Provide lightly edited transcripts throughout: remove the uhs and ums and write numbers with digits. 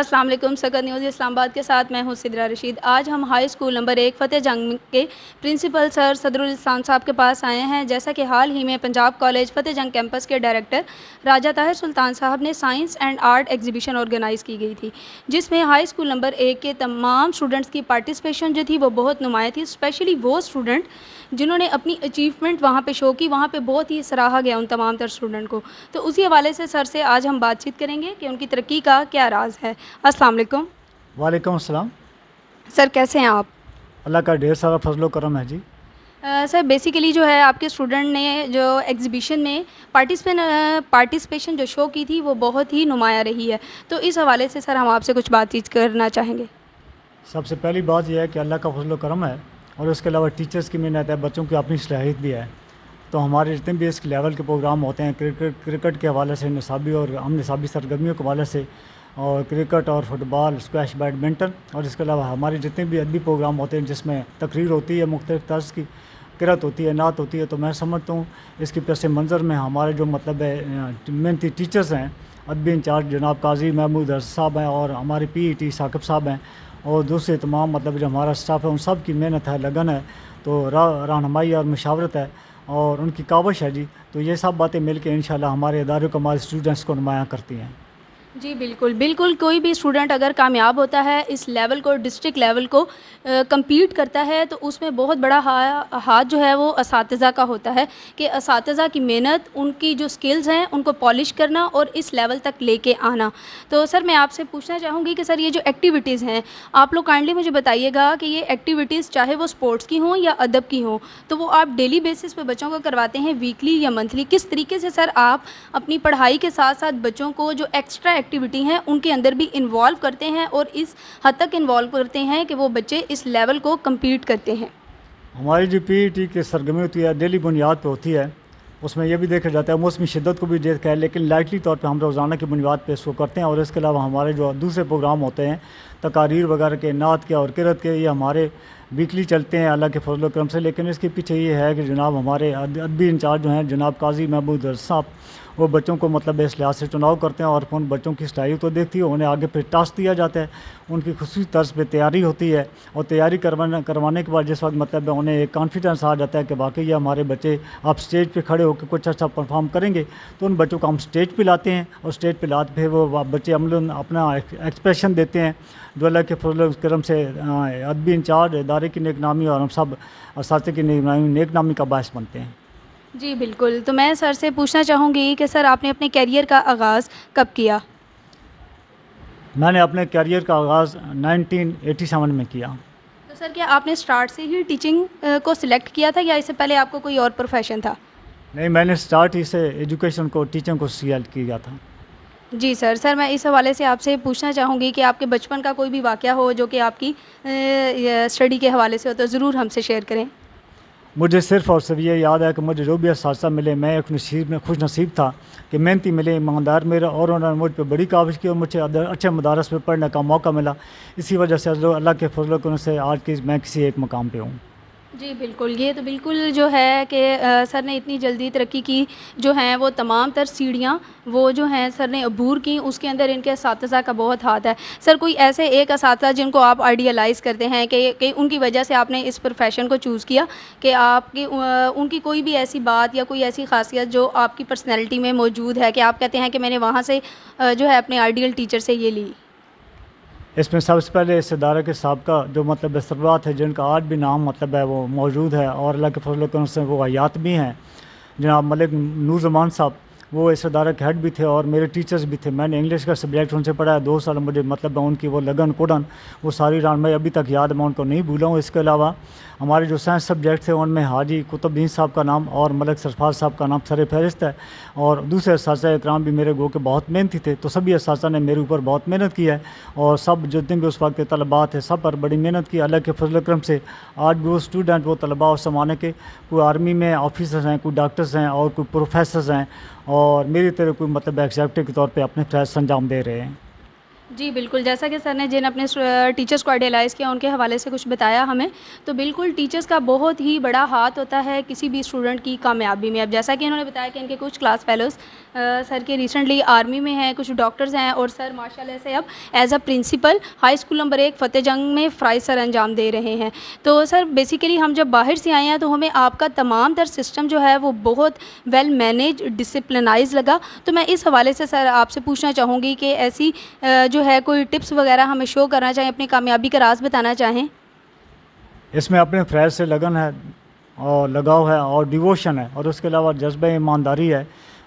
السلام علیکم. سکر نیوز اسلام آباد کے ساتھ میں ہوں سدرا رشید. آج ہم ہائی اسکول نمبر 1 فتح جنگ کے پرنسپل سر صدر الاسلام صاحب کے پاس آئے ہیں. جیسا کہ حال ہی میں پنجاب کالج فتح جنگ کیمپس کے ڈائریکٹر راجہ طاہر سلطان صاحب نے science and art exhibition organize کی گئی تھی، جس میں ہائی اسکول نمبر 1 کے تمام اسٹوڈنٹس کی پارٹیسپیشن جو تھی وہ بہت نمایاں تھی. اسپیشلی وہ اسٹوڈنٹ جنہوں نے اپنی اچیومنٹ وہاں پہ شو کی، وہاں پہ بہت ہی سراہا گیا ان تمام تر اسٹوڈنٹ کو. تو اسی حوالے سے سر سے آج ہم بات چیت کریں گے کہ ان کی ترقی کا کیا راز ہے. السلام علیکم. وعلیکم السلام. سر کیسے ہیں آپ؟ اللہ کا ڈھیر سارا فضل و کرم ہے جی. سر بیسیکلی جو ہے آپ کے اسٹوڈنٹ نے جو ایگزیبیشن میں پارٹیسپیشن جو شو کی تھی وہ بہت ہی نمایاں رہی ہے. تو اس حوالے سے سر ہم آپ سے کچھ بات چیت کرنا چاہیں گے. سب سے پہلی بات یہ ہے کہ اللہ کا فضل و کرم ہے، اور اس کے علاوہ ٹیچرز کی محنت ہے، بچوں کی اپنی صلاحیت بھی ہے. تو ہمارے جتنے بھی اس لیول کے پروگرام ہوتے ہیں، کرکٹ کے حوالے سے نصابی اور ہم نصابی سرگرمیوں کے حوالے سے، اور کرکٹ اور فٹ بال، اسکواش، بیڈمنٹن، اور اس کے علاوہ ہمارے جتنے بھی ادبی پروگرام ہوتے ہیں جس میں تقریر ہوتی ہے، مختلف طرز کی قرأت ہوتی ہے، نعت ہوتی ہے. تو میں سمجھتا ہوں اس کی پس منظر میں ہمارے جو مطلب ہے محنتی ٹیچرز ہیں، ادبی انچارج جناب قاضی محمود ارشد صاحب ہیں، اور ہمارے پی ای ٹی ثاقب صاحب ہیں، اور دوسرے تمام مطلب جو ہمارا اسٹاف ہے، ان سب کی محنت ہے، لگن ہے، تو رہنمائی اور مشاورت ہے، اور ان کی کاوش ہے جی. تو یہ سب باتیں مل کے انشاءاللہ ہمارے ادارے کو، ہمارے اسٹوڈنٹس کو نمایاں کرتی ہیں. جی بالکل بالکل. کوئی بھی اسٹوڈنٹ اگر کامیاب ہوتا ہے، اس لیول کو، ڈسٹرکٹ لیول کو کمپیٹ کرتا ہے، تو اس میں بہت بڑا ہاتھ جو ہے وہ اساتذہ کا ہوتا ہے کہ اساتذہ کی محنت، ان کی جو سکلز ہیں ان کو پالش کرنا اور اس لیول تک لے کے آنا. تو سر میں آپ سے پوچھنا چاہوں گی کہ سر یہ جو ایکٹیویٹیز ہیں، آپ لوگ کائنڈلی مجھے بتائیے گا کہ یہ ایکٹیویٹیز چاہے وہ اسپورٹس کی ہوں یا ادب کی ہوں، تو وہ آپ ڈیلی بیسس پہ بچوں کو کرواتے ہیں، ویکلی یا منتھلی؟ کس طریقے سے سر آپ اپنی پڑھائی کے ساتھ ساتھ بچوں کو جو ایکسٹرا ایکٹیویٹی ہیں ان کے اندر بھی انوالو کرتے ہیں، اور اس حد تک انوالو کرتے ہیں کہ وہ بچے اس لیول کو کمپیٹ کرتے ہیں؟ ہماری جو پی ای ٹی کی سرگرمی ہوتی ہے ڈیلی بنیاد پہ ہوتی ہے. اس میں یہ بھی دیکھا جاتا ہے موسمی شدت کو بھی دیکھا ہے، لیکن لائٹلی طور پہ ہم روزانہ کی بنیاد پہ اس کو کرتے ہیں. اور اس کے علاوہ ہمارے جو دوسرے پروگرام ہوتے ہیں، تقاریر وغیرہ کے، نعت کے اور قرأت کے، یہ ہمارے ویکلی چلتے ہیں اللہ کے فضل و کرم سے. لیکن اس کے پیچھے یہ ہے کہ جناب ہمارے ادبی انچارج جو ہیں جناب قاضی محمود ارشد صاحب، وہ بچوں کو مطلب اس لحاظ سے چناؤ کرتے ہیں، اور ان بچوں کی صلاحیت کو دیکھتی ہے، انہیں آگے پھر ٹاسک دیا جاتا ہے، ان کی خصوصی طرز پہ تیاری ہوتی ہے، اور تیاری کروانے کے بعد جس وقت مطلب انہیں ایک کانفیڈنس آ جاتا ہے کہ واقعی یہ ہمارے بچے آپ اسٹیج پہ کھڑے ہو کے کچھ اچھا پرفارم کریں گے، تو ان بچوں کو ہم اسٹیج پہ لاتے ہیں، اور اسٹیج پہ لاتے پھر وہ بچے عملاً اپنا ایکسپریشن دیتے ہیں، جو اللہ کے فضل و کرم سے ادبی انچارج، ادارے کی نیک نامی اور ہم سب اساتذہ کی نیک نامی کا باعث بنتے ہیں. جی بالکل. تو میں سر سے پوچھنا چاہوں گی کہ سر آپ نے اپنے کیریئر کا آغاز کب کیا؟ میں نے اپنے کیریئر کا آغاز 1987 میں کیا. تو سر کیا آپ نے اسٹارٹ سے ہی ٹیچنگ کو سلیکٹ کیا تھا، یا اس سے پہلے آپ کو کوئی اور پروفیشن تھا؟ نہیں، میں نے اسٹارٹ ہی سے ایجوکیشن کو، ٹیچنگ کو سلیکٹ کیا تھا. جی سر میں اس حوالے سے آپ سے پوچھنا چاہوں گی کہ آپ کے بچپن کا کوئی بھی واقعہ ہو جو کہ آپ کی اسٹڈی کے حوالے سے ہو تو ضرور ہم سے شیئر کریں. مجھے صرف اور صرف یہ یاد ہے کہ مجھے جو بھی اساتذہ ملے، میں ایک خوش نصیب تھا کہ محنتی ملے، ایماندار میرا، اور انہوں نے مجھ پہ بڑی کاوش کی، اور مجھے اچھے مدارس میں پڑھنے کا موقع ملا. اسی وجہ سے اللہ کے فضل و کرم سے آج میں کسی ایک مقام پہ ہوں. جی بالکل. یہ تو بالکل جو ہے کہ سر نے اتنی جلدی ترقی کی، جو ہیں وہ تمام تر سیڑھیاں وہ جو ہیں سر نے عبور کی، اس کے اندر ان کے اساتذہ کا بہت ہاتھ ہے. سر کوئی ایسے ایک اساتذہ جن کو آپ آئیڈیلائز کرتے ہیں کہ ان کی وجہ سے آپ نے اس پروفیشن کو چوز کیا، کہ آپ کی ان کی کوئی بھی ایسی بات یا کوئی ایسی خاصیت جو آپ کی پرسنالٹی میں موجود ہے کہ آپ کہتے ہیں کہ میں نے وہاں سے جو ہے اپنے آئیڈیل ٹیچر سے یہ لی؟ اس میں سب سے پہلے اس ادارے کے سابقہ جو مطلب سربراہ ہے، جن کا آج بھی نام مطلب ہے وہ موجود ہے، اور اللہ کے فضل و کرم سے وہ حیات بھی ہیں، جناب ملک نور زمان صاحب. وہ اس ادارے کے ہیڈ بھی تھے اور میرے ٹیچرز بھی تھے. میں نے انگلش کا سبجیکٹ ان سے پڑھا ہے 2 سال. مجھے مطلب ان کی وہ لگن کوڑن، وہ ساری رہنمائی ابھی تک یاد، میں ان کو نہیں بھولا ہوں. اس کے علاوہ ہمارے جو سائنس سبجیکٹ تھے ان میں حاجی قطب الدین صاحب کا نام اور ملک سرفراز صاحب کا نام سر فہرست ہے، اور دوسرے اساتذہ اکرام بھی میرے گو کے بہت محنتی تھے. تو سبھی اساتذہ نے میرے اوپر بہت محنت کی ہے، اور سب جتنے بھی اس وقت کے طلباء تھے سب پر بڑی محنت کی. اللہ کے فضل و کرم سے آج بھی وہ اسٹوڈنٹ، وہ طلباء اس زمانے کے، کوئی آرمی میں آفیسرز ہیں، کوئی ڈاکٹرز ہیں، اور کوئی پروفیسرز ہیں، اور میری طرح کوئی مطلب ایگزیکٹو کے طور پہ اپنے فرائض انجام دے رہے ہیں. جی بالکل، جیسا کہ سر نے جن اپنے ٹیچرس کو آئیڈیلائز کیا ان کے حوالے سے کچھ بتایا ہمیں، تو بالکل ٹیچرس کا بہت ہی بڑا ہاتھ ہوتا ہے کسی بھی اسٹوڈنٹ کی کامیابی میں. اب جیسا کہ انہوں نے بتایا کہ ان کے کچھ کلاس فیلوز سر کے ریسنٹلی آرمی میں ہیں, کچھ ڈاکٹرز ہیں, اور سر ماشاء اللہ سے اب as a principle high school number 1 فتح جنگ میں فرائض سر انجام دے رہے ہیں. تو سر بیسیکلی ہم جب باہر سے آئے ہیں تو ہمیں آپ کا تمام تر سسٹم جو ہے وہ بہت ویل مینیج ڈسپلنائز لگا. تو میں اس حوالے سے سر آپ سے پوچھنا چاہوں گی کہ ایسی جو ہے کوئی ٹپس وغیرہ ہمیں شو کرنا چاہیں, اپنی کامیابی کا راز بتانا چاہیں. اس میں اپنے فرائض سے لگن ہے اور لگاؤ ہے اور ڈیووشن ہے, اور اس کے علاوہ جذبہ ایمانداری ہے,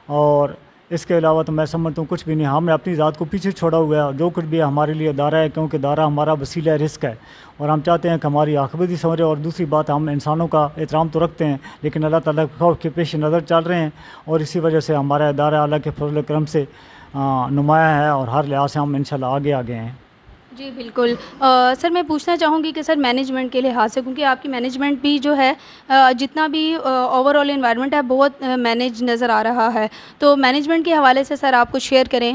اور اس کے علاوہ تو میں سمجھتا ہوں کچھ بھی نہیں. ہم نے اپنی ذات کو پیچھے چھوڑا ہوا ہے, اور جو کچھ بھی ہمارے لیے ادارہ ہے, کیونکہ ادارہ ہمارا وسیلہ رزق ہے, اور ہم چاہتے ہیں کہ ہماری عاقبت ہی سمجھے. اور دوسری بات, ہم انسانوں کا احترام تو رکھتے ہیں لیکن اللہ تعالیٰ کے خوف کے پیش نظر چل رہے ہیں, اور اسی وجہ سے ہمارا ادارہ اللہ کے فضل و کرم سے نمایاں ہے, اور ہر لحاظ سے ہم انشاءاللہ آگے ہیں. جی بالکل. سر میں پوچھنا چاہوں گی کہ سر مینجمنٹ کے لحاظ سے, کیونکہ آپ کی مینجمنٹ بھی جو ہے جتنا بھی اوور آل انوائرمنٹ ہے بہت مینیج نظر آ رہا ہے, تو مینجمنٹ کے حوالے سے سر آپ کچھ شیئر کریں.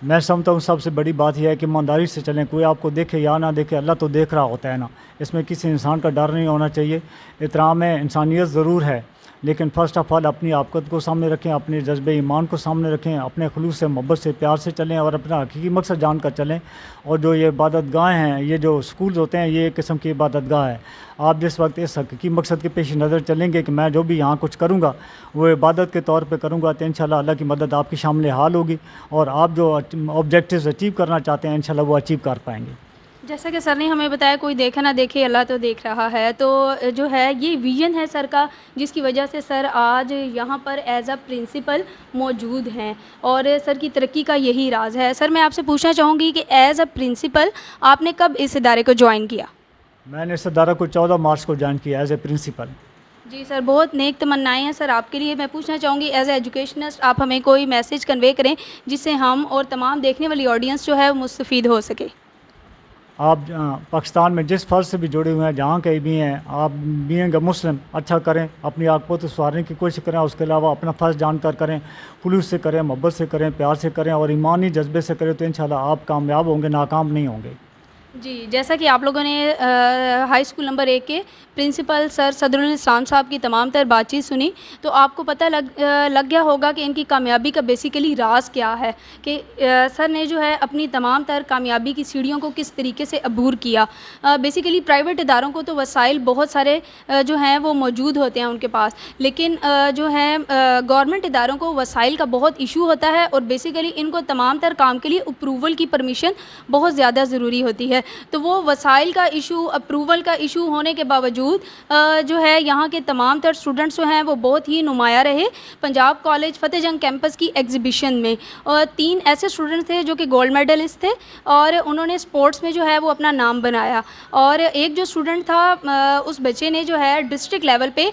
میں سمجھتا ہوں سب سے بڑی بات یہ ہے کہ ایمانداری سے چلیں. کوئی آپ کو دیکھے یا نہ دیکھے, اللہ تو دیکھ رہا ہوتا ہے نا. اس میں کسی انسان کا ڈر نہیں ہونا چاہیے. احترام انسانیت ضرور ہے, لیکن فرسٹ آف آل اپنی عاقبت کو سامنے رکھیں, اپنے جذبہ ایمان کو سامنے رکھیں, اپنے خلوص سے, محبت سے, پیار سے چلیں, اور اپنا حقیقی مقصد جان کر چلیں. اور جو یہ عبادت گاہیں ہیں, یہ جو سکولز ہوتے ہیں, یہ ایک قسم کی عبادت گاہ ہے. آپ جس وقت اس حقیقی مقصد کے پیش نظر چلیں گے کہ میں جو بھی یہاں کچھ کروں گا وہ عبادت کے طور پہ کروں گا, تو انشاءاللہ اللہ کی مدد آپ کی شامل حال ہوگی, اور آپ جو آبجیکٹیوز اچیو کرنا چاہتے ہیں انشاءاللہ وہ اچیو کر پائیں گے. جیسا کہ سر نے ہمیں بتایا کوئی دیکھے نہ دیکھے اللہ تو دیکھ رہا ہے, تو جو ہے یہ ویژن ہے سر کا, جس کی وجہ سے سر آج یہاں پر ایز اے پرنسپل موجود ہیں, اور سر کی ترقی کا یہی راز ہے. سر میں آپ سے پوچھنا چاہوں گی کہ ایز اے پرنسپل آپ نے کب اس ادارے کو جوائن کیا؟ میں نے اس ادارہ کو 14 مارچ کو جوائن کیا ایز اے پرنسپل. جی سر, بہت نیک تمنائیں ہیں سر آپ کے لیے. میں پوچھنا چاہوں گی ایز اے ایجوکیشنسٹ آپ ہمیں کوئی میسیج کنوے کریں جس سے ہم اور تمام دیکھنے والی آڈینس جو ہے وہ مستفید ہو سکے. آپ پاکستان میں جس فرض سے بھی جڑے ہوئے ہیں, جہاں کہیں بھی ہیں, آپ بینگ اے مسلم اچھا کریں, اپنی عاقبت کو سنوارنے کی کوشش کریں. اس کے علاوہ اپنا فرض جان کر کریں, خلوص سے کریں, محبت سے کریں, پیار سے کریں, اور ایمانی جذبے سے کریں, تو انشاءاللہ آپ کامیاب ہوں گے, ناکام نہیں ہوں گے. جی, جیسا کہ آپ لوگوں نے ہائی اسکول نمبر 1 کے پرنسپل سر صدر الاسلام صاحب کی تمام تر بات چیت سنی, تو آپ کو پتہ لگ گیا ہوگا کہ ان کی کامیابی کا بیسیکلی راز کیا ہے, کہ سر نے جو ہے اپنی تمام تر کامیابی کی سیڑھیوں کو کس طریقے سے عبور کیا. بیسیکلی پرائیویٹ اداروں کو تو وسائل بہت سارے جو ہیں وہ موجود ہوتے ہیں ان کے پاس, لیکن جو ہے گورنمنٹ اداروں کو وسائل کا بہت ایشو ہوتا ہے, اور بیسیکلی ان کو تمام تر کام کے لیے اپروول کی پرمیشن بہت زیادہ ضروری ہوتی ہے. تو وہ وسائل کا ایشو, اپروول کا ایشو ہونے کے باوجود جو ہے یہاں کے تمام تر اسٹوڈنٹس جو ہیں وہ بہت ہی نمایاں رہے. پنجاب کالج فتح جنگ کیمپس کی ایگزیبیشن میں 3 ایسے اسٹوڈنٹس تھے جو کہ گولڈ میڈلسٹ تھے, اور انہوں نے اسپورٹس میں جو ہے وہ اپنا نام بنایا. اور ایک جو اسٹوڈنٹ تھا, اس بچے نے جو ہے ڈسٹرکٹ لیول پہ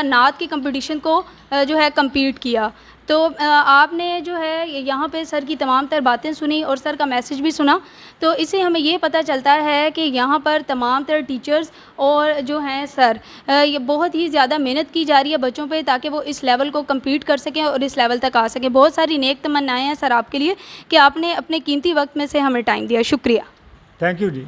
نعت کے کمپٹیشن کو جو ہے کمپیٹ کیا. تو آپ نے جو ہے یہاں پہ سر کی تمام تر باتیں سنی اور سر کا میسیج بھی سنا, تو اس سے ہمیں یہ پتہ چلتا ہے کہ یہاں پر تمام تر ٹیچرز اور جو ہیں سر, یہ بہت ہی زیادہ محنت کی جا رہی ہے بچوں پہ, تاکہ وہ اس لیول کو کمپیٹ کر سکیں اور اس لیول تک آ سکیں. بہت ساری نیک تمنائیں ہیں سر آپ کے لیے کہ آپ نے اپنے قیمتی وقت میں سے ہمیں ٹائم دیا. شکریہ. Thank you G.